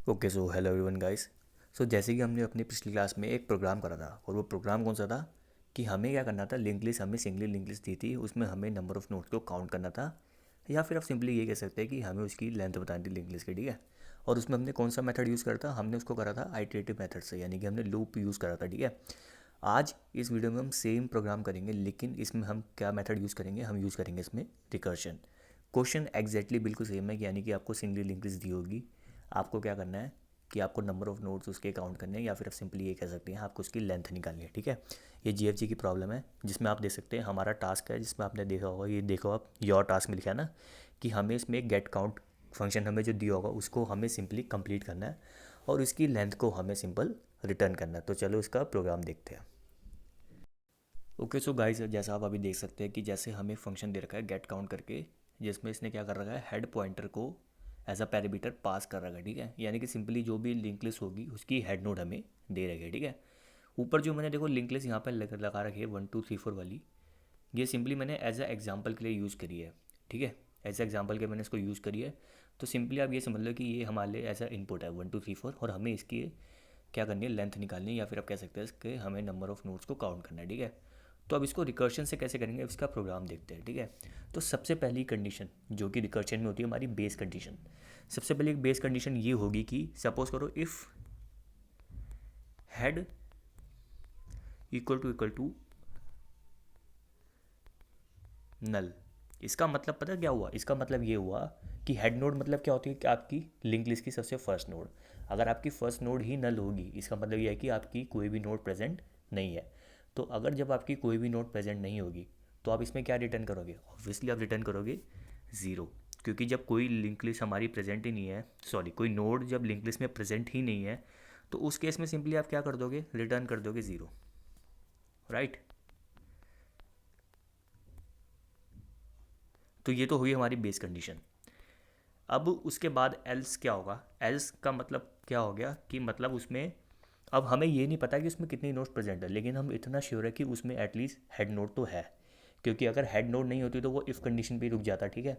Okay so hello everyone guys. So जैसे कि हमने अपनी पिछली क्लास में एक प्रोग्राम करा था और वो प्रोग्राम कौन सा था कि हमें क्या करना था, लिंक लिस्ट हमें सिंगली लिंक लिस्ट दी थी, उसमें हमें नंबर ऑफ़ नोड्स को काउंट करना था, या फिर आप सिंपली ये कह सकते हैं कि हमें उसकी लेंथ बतानी थी लिंक लिस्ट की, ठीक है। और उसमें हमने कौन सा मेथड यूज़ करा था, हमने उसको करा था आइटरेटिव मेथड से, यानी कि हमने लूप यूज़ करा था, ठीक है। आज इस वीडियो में हम सेम प्रोग्राम करेंगे, लेकिन इसमें हम क्या मेथड यूज़ करेंगे, हम यूज़ करेंगे इसमें रिकर्शन। क्वेश्चन एग्जैक्टली बिल्कुल सेम है, यानी कि आपको सिंगली लिंक लिस्ट दी होगी, आपको क्या करना है कि आपको नंबर ऑफ़ नोड्स उसके काउंट करने हैं, या फिर आप सिंपली ये कह सकते हैं आपको उसकी लेंथ निकालनी है, ठीक है। ये जीएफजी की प्रॉब्लम है, जिसमें आप देख सकते हैं हमारा टास्क है, जिसमें आपने देखा होगा, ये देखो आप योर टास्क में लिखा है ना कि हमें इसमें एक गेट काउंट फंक्शन हमें जो दिया होगा उसको हमें सिंपली कंप्लीट करना है और उसकी लेंथ को हमें सिंपल रिटर्न करना है। तो चलो इसका प्रोग्राम देखते हैं। ओके सो गाइस, जैसा आप अभी देख सकते हैं कि जैसे हमें फंक्शन दे रखा है गेट काउंट करके, जिसमें इसने क्या कर रखा है, हेड पॉइंटर को एज अ पैरामीटर पास कर रखा है, ठीक है। यानी कि सिंपली जो भी लिंक लिस्ट होगी उसकी हेड नोड हमें दे रखी है, ठीक है। ऊपर जो मैंने देखो लिंक लिस्ट यहाँ पर लगा रखी है 1 2 3 4 वाली, ये सिंपली मैंने एज अ एग्जाम्पल के लिए यूज़ करी है, ठीक है। एज अ एग्जाम्पल के मैंने इसको यूज़ करी है। तो सिंपली आप ये समझ लो कि ये हमारे लिए एज अ इनपुट है 1 2 3 4, और हमें इसकी क्या करनी है, लेंथ निकालनी है, या फिर आप कह सकते हैं इसके हमें नंबर ऑफ़ नोड्स को काउंट करना है, ठीक है। तो अब इसको रिकर्शन से कैसे करेंगे, इसका प्रोग्राम देखते हैं, ठीक है। तो सबसे पहली कंडीशन जो कि रिकर्शन में होती है, हमारी बेस कंडीशन। सबसे पहले एक बेस कंडीशन ये होगी कि सपोज करो if head equal to null. इसका मतलब पता है क्या हुआ, इसका मतलब ये हुआ कि हेड नोड मतलब क्या होती है कि आपकी लिंक लिस्ट की सबसे फर्स्ट नोड। अगर आपकी फर्स्ट नोड ही नल होगी, इसका मतलब ये है कि आपकी कोई भी नोड प्रेजेंट नहीं है। तो अगर जब आपकी कोई भी नोड प्रेजेंट नहीं होगी तो आप इसमें क्या रिटर्न करोगे, ऑब्वियसली आप रिटर्न करोगे ज़ीरो। क्योंकि जब कोई लिंक लिस्ट हमारी प्रेजेंट ही नहीं है, सॉरी कोई नोड जब लिंक लिस्ट में प्रेजेंट ही नहीं है, तो उस केस में सिंपली आप क्या कर दोगे, रिटर्न कर दोगे ज़ीरो, राइट। तो ये तो हुई हमारी बेस कंडीशन। अब उसके बाद एल्स क्या होगा, एल्स का मतलब क्या हो गया कि मतलब उसमें अब हमें ये नहीं पता कि उसमें कितनी नोड्स प्रेजेंट है, लेकिन हम इतना श्योर है कि उसमें एटलीस्ट हेड नोड तो है। क्योंकि अगर हेड नोड नहीं होती तो वो इफ़ कंडीशन पे ही रुक जाता, ठीक है।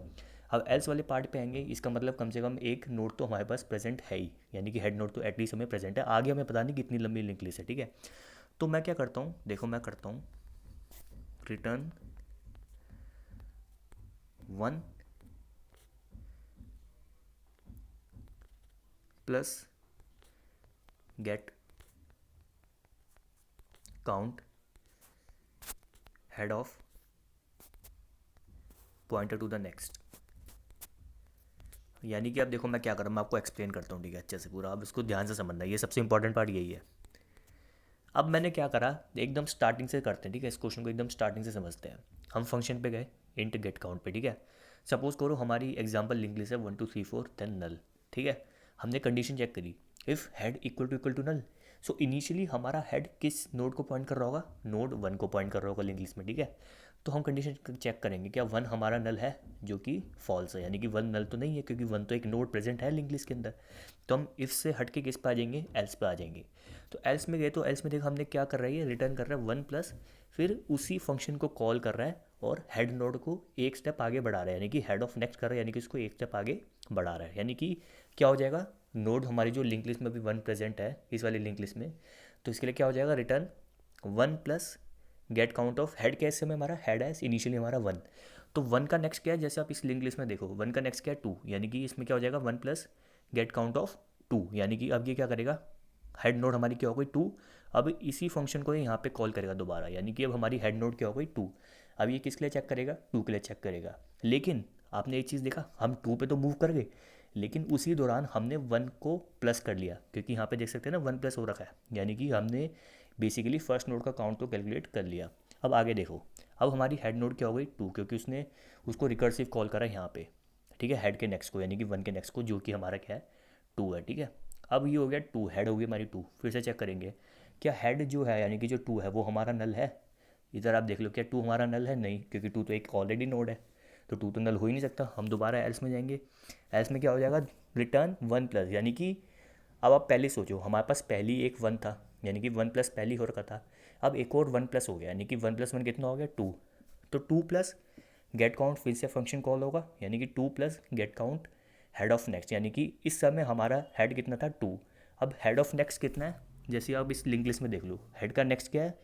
अब एल्स वाले पार्ट पे आएंगे, इसका मतलब कम से कम एक नोड तो हमारे पास प्रेजेंट है ही, यानी कि हेड नोड तो एटलीस्ट हमें प्रेजेंट है, आगे हमें पता नहीं कितनी लंबी लिंक लिस्ट है, ठीक है। तो मैं क्या करता हूँ, देखो मैं करता हूँ return 1 plus get count head of pointer to the next. यानी कि अब देखो मैं क्या कर रहा हूँ, मैं आपको एक्सप्लेन करता हूँ, ठीक है, अच्छे से पूरा। अब इसको ध्यान से समझना, ये सबसे इंपॉर्टेंट पार्ट यही है। अब मैंने क्या करा, एकदम स्टार्टिंग से करते हैं, ठीक है। इस क्वेश्चन को एकदम स्टार्टिंग से समझते हैं। हम फंक्शन पे गए, इंट गेट काउंट पे, ठीक है। सपोज करो हमारी एग्जाम्पल लिंक लिस्ट है 1 2 3 4 देन नल, ठीक है। हमने कंडीशन चेक करी, if head equal to null. So initially हमारा हेड किस नोड को पॉइंट कर रहा होगा, नोड 1 को पॉइंट कर रहा होगा लिंक लिस्ट में, ठीक है। तो हम कंडीशन चेक करेंगे क्या 1 हमारा नल है, जो कि फॉल्स है, यानी कि 1 नल तो नहीं है, क्योंकि 1 तो एक नोड प्रेजेंट है लिंक लिस्ट के अंदर। तो हम इफ से हट के किस पे आ जाएंगे, एल्स पे आ जाएंगे। तो एल्स में गए तो एल्स में देखो हमने क्या कर रही है, रिटर्न कर रहा है 1 प्लस, फिर उसी फंक्शन को कॉल कर रहा है और हेड नोड को एक स्टेप आगे बढ़ा रहा है, यानी कि हेड ऑफ नेक्स्ट कर रहा है, यानी कि उसको एक स्टेप आगे बढ़ा रहा है। यानी कि क्या हो जाएगा, नोड हमारी जो लिंक लिस्ट में भी 1 प्रेजेंट है इस वाली लिंक लिस्ट में, तो इसके लिए क्या हो जाएगा, return 1 plus get count of head. कैसे में हमारा हेड है इनिशियली हमारा 1, तो 1 का नेक्स्ट क्या है, जैसे आप इस लिंक लिस्ट में देखो 1 का नेक्स्ट क्या है 2, यानी कि इसमें क्या हो जाएगा 1 प्लस गेट काउंट ऑफ 2, यानी कि अब ये क्या करेगा, हेड नोड हमारी क्या हो गई 2। अब इसी फंक्शन को यहाँ पे कॉल करेगा दोबारा, यानी कि अब हमारी हेड नोड क्या हो गई 2। अब ये किसके लिए चेक करेगा, 2 के लिए चेक करेगा। लेकिन आपने एक चीज़ देखा, हम 2 पे तो मूव कर गए, लेकिन उसी दौरान हमने 1 को प्लस कर लिया, क्योंकि यहाँ पे देख सकते हैं ना 1 प्लस हो रखा है, यानी कि हमने बेसिकली फर्स्ट नोड का काउंट तो कैलकुलेट कर लिया। अब आगे देखो, अब हमारी हेड नोड क्या हो गई 2, क्योंकि उसने उसको रिकर्सिव कॉल करा यहाँ पे, ठीक है, हेड के नेक्स्ट को, यानी कि 1 के नेक्स्ट को, जो कि हमारा क्या है 2 है, ठीक है। अब ये हो गया 2, हेड हो गई हमारी 2। फिर से चेक करेंगे क्या हेड जो है, यानी कि जो 2 है वो हमारा नल है। इधर आप देख लो क्या 2 हमारा नल है, नहीं, क्योंकि 2 तो एक ऑलरेडी नोड है, तो 2 तो नल हो ही नहीं सकता। हम दोबारा एल्स में जाएंगे, एल्स में क्या हो जाएगा, रिटर्न 1 प्लस, यानी कि अब आप पहले सोचो हमारे पास पहली एक 1 था, यानी कि 1 प्लस पहली हो रखा था। अब एक और 1 प्लस हो गया, यानी कि 1 प्लस 1 कितना हो गया 2। तो 2 प्लस गेट काउंट फिर से फंक्शन कॉल होगा, यानी कि 2 plus get count head of next, यानी कि इस समय हमारा हेड कितना था 2, अब हेड ऑफ नेक्स्ट कितना है, जैसे आप इस लिंक लिस्ट में देख लो, हेड का नेक्स्ट क्या है,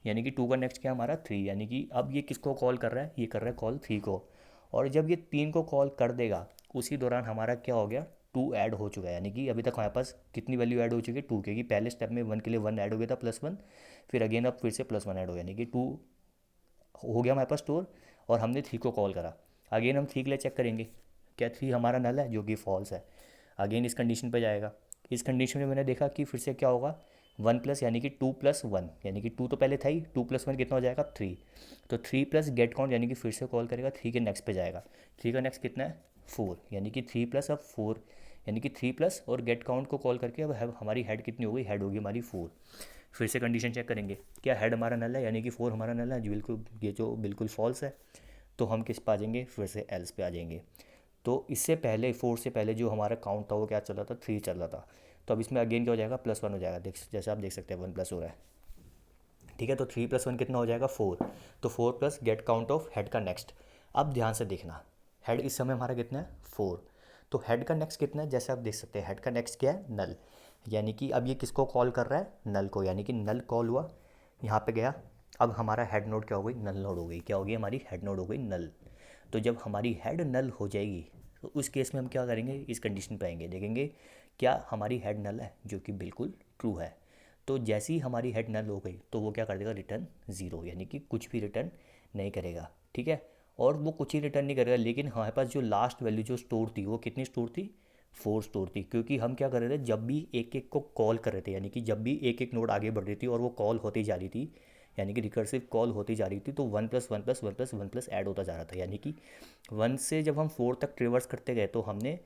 यानी कि 2 का नेक्स्ट क्या है हमारा 3, यानी कि अब ये किसको कॉल कर रहा है, ये कर रहा है कॉल 3 को। और जब ये 3 को कॉल कर देगा उसी दौरान हमारा क्या हो गया, 2 ऐड हो चुका है, यानी कि अभी तक हमारे पास कितनी वैल्यू ऐड हो चुकी है 2, क्योंकि पहले स्टेप में 1 के लिए 1 ऐड हो गया था +1, फिर अगेन अब फिर से +1 ऐड हो गया, यानी कि 2 हो गया हमारे पास स्टोर। और हमने 3 को कॉल करा, अगेन हम 3 के लिए चेक करेंगे, क्या 3 हमारा नल है, जो कि फॉल्स है। अगेन इस कंडीशन पे जाएगा, इस कंडीशन में मैंने देखा कि फिर से क्या होगा 1 प्लस, यानी कि 2 + 1, यानी कि 2 तो पहले था ही, 2 + 1 कितना हो जाएगा 3, तो 3 प्लस गेट काउंट, यानी कि फिर से कॉल करेगा 3 के नेक्स्ट पे जाएगा, 3 का नेक्स्ट कितना है 4, यानी कि 3 प्लस अब 4, यानी कि 3 प्लस और गेट काउंट को कॉल करके अब हमारी हेड कितनी हो गई, हेड होगी हमारी 4। फिर से कंडीशन चेक करेंगे, क्या हेड हमारा नल है, यानी कि 4 हमारा नल है, जो बिल्कुल ये जो बिल्कुल फॉल्स है, तो हम किस पे आ जाएंगे, फिर से एल्स पे आ जाएंगे। तो इससे पहले 4 से पहले जो हमारा काउंट था वो क्या चल रहा था, 3 चल रहा था, तो अब इसमें अगेन क्या हो जाएगा +1 हो जाएगा, देख जैसे आप देख सकते हैं 1 प्लस हो रहा है, ठीक है। तो 3 + 1 कितना हो जाएगा 4, तो 4 plus get count of head का नेक्स्ट। अब ध्यान से देखना, हेड इस समय हमारा कितना है 4, तो हेड का नेक्स्ट कितना है, जैसे आप देख सकते हैं हेड का नेक्स्ट क्या है नल, यानी कि अब ये किसको कॉल कर रहा है नल को, यानी कि नल कॉल हुआ, यहाँ पे गया, अब हमारा हेड नोड क्या हो गई, नल नोड हो गई, क्या हो गई हमारी हेड नोड हो गई नल। तो जब हमारी हेड नल हो जाएगी तो उस केस में हम क्या करेंगे, इस कंडीशन पे आएंगे, देखेंगे क्या हमारी हेड नल है, जो कि बिल्कुल ट्रू है। तो जैसे ही हमारी हेड नल हो गई तो वो क्या कर देगा, रिटर्न 0, यानी कि कुछ भी रिटर्न नहीं करेगा, ठीक है। और वो कुछ ही रिटर्न नहीं करेगा, लेकिन हमारे पास जो लास्ट वैल्यू जो स्टोर थी वो कितनी स्टोर थी, 4 स्टोर थी, क्योंकि हम क्या कर रहे थे, जब भी एक एक को कॉल कर रहे थे, यानी कि जब भी एक एक नोड आगे बढ़ रही थी और वो कॉल होती जा रही थी, यानी कि रिकर्सिव कॉल होती जा रही थी, तो 1 + 1 + 1 + 1 प्लस ऐड होता जा रहा था, यानी कि 1 से जब हम 4 तक ट्रिवर्स करते गए तो हमने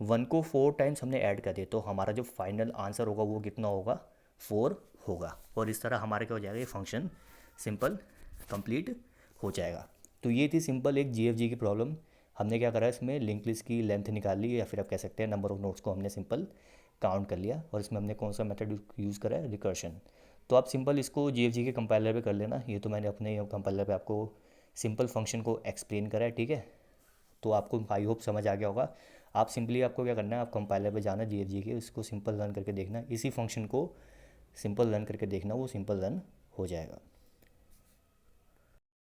1 को 4 टाइम्स हमने ऐड कर दिया, तो हमारा जो फाइनल आंसर होगा वो कितना होगा, 4 होगा। और इस तरह हमारा क्या हो जाएगा, ये फंक्शन सिंपल कंप्लीट हो जाएगा। तो ये थी सिंपल एक जीएफजी की प्रॉब्लम। हमने क्या करा, इसमें लिंक लिस्ट की लेंथ निकाल ली, या फिर आप कह सकते हैं नंबर ऑफ नोट्स को हमने सिंपल काउंट कर लिया, और इसमें हमने कौन सा मेथड यूज़ करा है, रिकर्शन। तो आप सिंपल इसको जीएफजी के कंपाइलर पे कर लेना, ये तो मैंने अपने कंपाइलर पे आपको सिंपल फंक्शन को एक्सप्लेन करा है, ठीक है। तो आपको आई होप समझ आ गया होगा। आप सिंपली आपको क्या करना है, आप कंपाइलर पे जाना जीएफजी के, उसको सिंपल रन करके देखना, इसी फंक्शन को सिंपल रन करके देखना, वो सिंपल रन हो जाएगा।